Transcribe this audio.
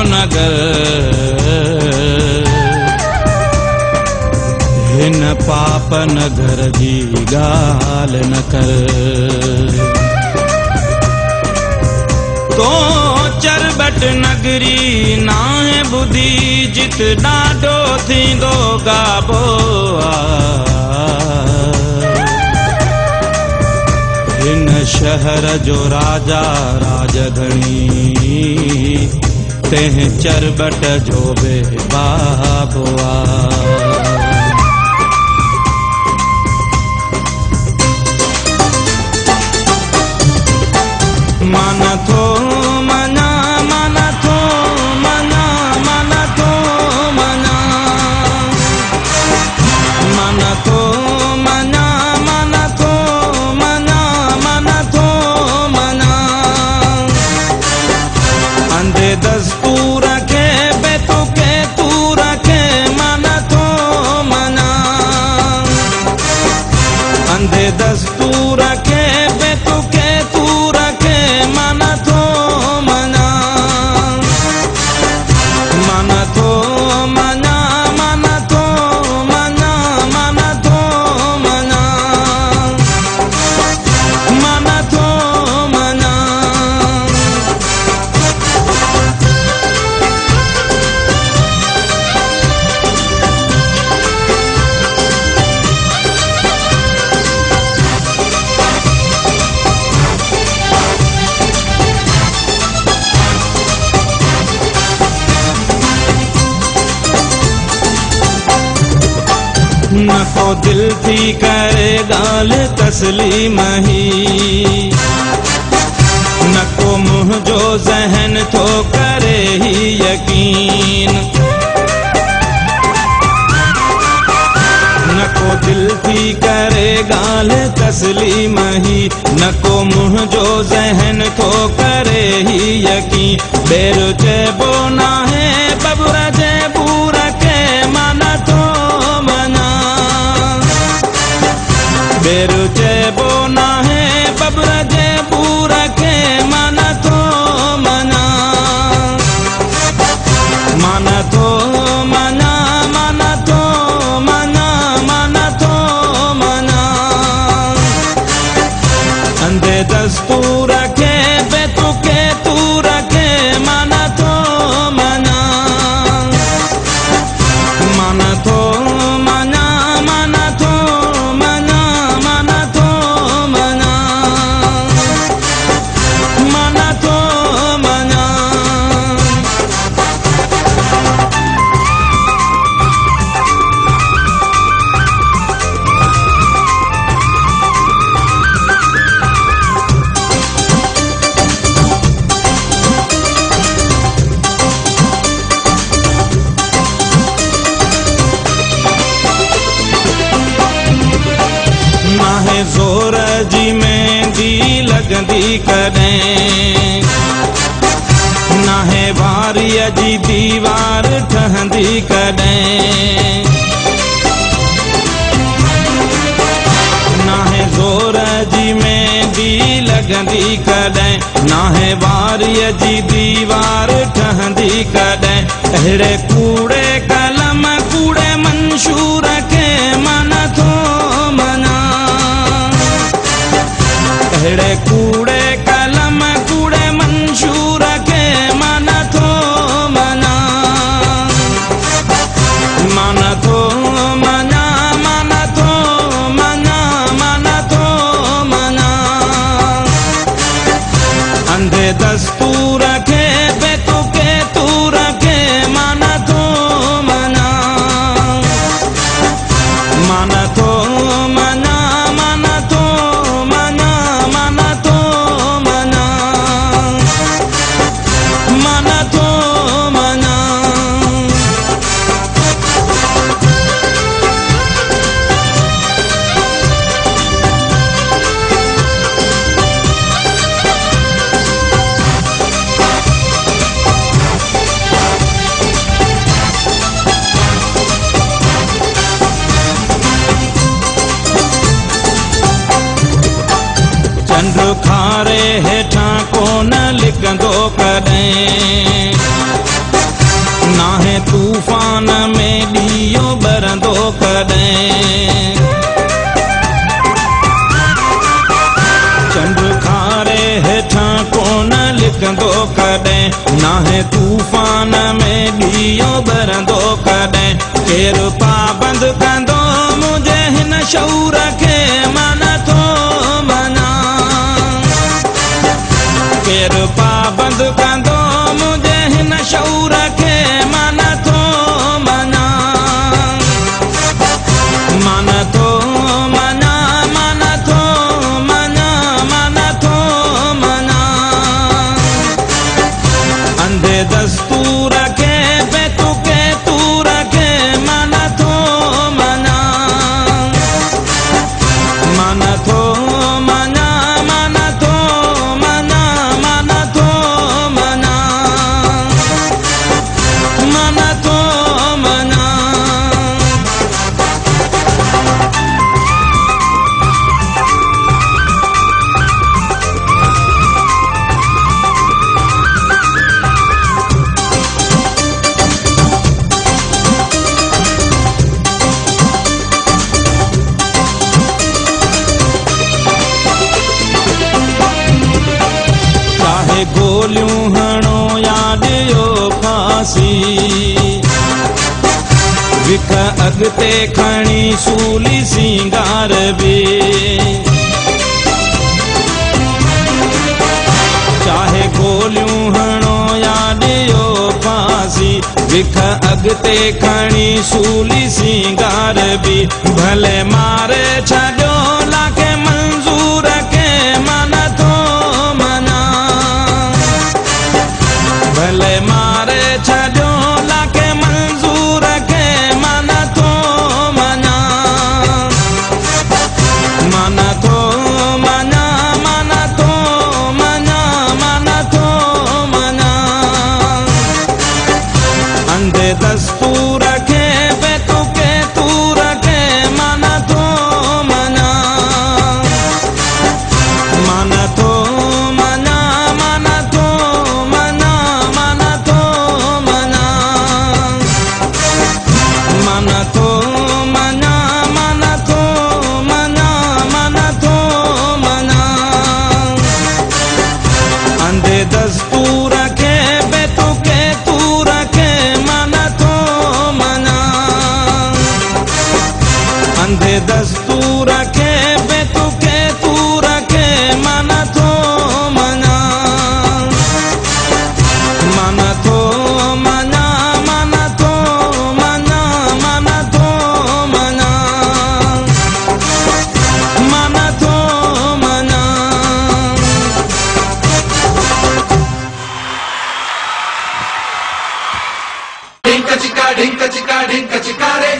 नगर हिन पाप नगर जी गाल न कर। तो चरबट नगरी नाहे बुधी जित डाडो थींदो गाबो हिन शहर जो राजा राजधणी तेह चरबट जो बे बाबुआ। मन थो मना मन थो मना मन थो मना मन थो मना मन थो मना मन थो मना। अंधे दस्तूर के बेतु के तू रखे मन थो मना। अंधे दस्तूर के बेतु के तू रखे मन थो मना। मन थो मना मन थो मना मन थो मना मन थो मना। न को दिल थी करे गाल तस्लीम ही न को मुँह जो जहन थो करे ही यकीन। न को दिल थी करे गाल तस्लीम ही न को मुँह जो जहन थो करे ही यकीन। बेर चेबो ना है बबुरा जेबूर के मन थो मना। बेर चेबो ना है बबुरा जेबूर के मन थो मना। मन थो मना मन थो मना मन थो मना। अंधे दस्तूर के बेतु के तू रखे मन थो मना। मन थो मना मन थो मना मन थो मना मन थो मना। नाहे जोर जी मेहंदी लगंदी कदें नाहे वारीअ जी दीवार ठहंदी कदें। नाहे जोर जी मेहंदी लगंदी कदें नाहे वारीअ जी दीवार ठहंदी कदें। अहिड़े कूड़े कलम कूड़े मंशूर के मन थो मना। अहिड़े कूड़े कलम कूड़े मंशूर के मन थो मना। मन थो मना मन थो मना मन थो मना। अंधे दस्तूर के बेतु के तू रखे मन थो मना। मन थो मना मन थो मना मन थो मना मन थो मना। चंड खारे हेठा कोन लिकंदो कदें कॾहिं। चंड खारे हेठां कोन लिकंदो कॾहिं, नाहे तूफ़ान में ॾीओ ॿरंदो कॾहिं। केरु पाबंद कंदो मुंहिंजे हिन शऊर खे, मां नथो मञा। केरु पाबंद कंदो मुंहिंजे हिन शऊर खे, मां नथो मञा। मां नथो मञा, मां नथो मञा, मां नथो मञा। अंधे दस्तूर खे बेतुके तूर खे, मां नथो मञा। मां नथो मञा, मां नथो मञा, मां नथो मञा, मां नथो मञा। चाहे गोलियूं हणो या ॾियो फांसी, विख अॻिते खणी सूली सिंगार बि। चाहे गोलियूं हणो या ॾियो फांसी, विख अॻिते खणी सूली सिंगार बि। भले मारे छॾियो लाखे मंज़ूर खे, मां नथो मञा। भले मारे छॾियो लाखे मंज़ूर खे, मां नथो मञा। मां नथो मञा, मां नथो मञा, मां नथो मञा। अंधे दस्तूर खे बेतुके तूर खे, मां नथो मञा। मां नथो मञा, मां नथो मञा, मां नथो मञा। मां नथो मञा, मां नथो मञा, मां नथो मञा। अंधे दस्तूर खे बेतुके तूर खे, मां नथो मञा। अंधे दस्तूर खे बेतुके तूर खे, मां नथो मञा। मां नथो मञा, मां नथो मञा, मां नथो मञा, मां नथो मञा। ढिंक चिका ढिंक चिका ढिंक चिका रे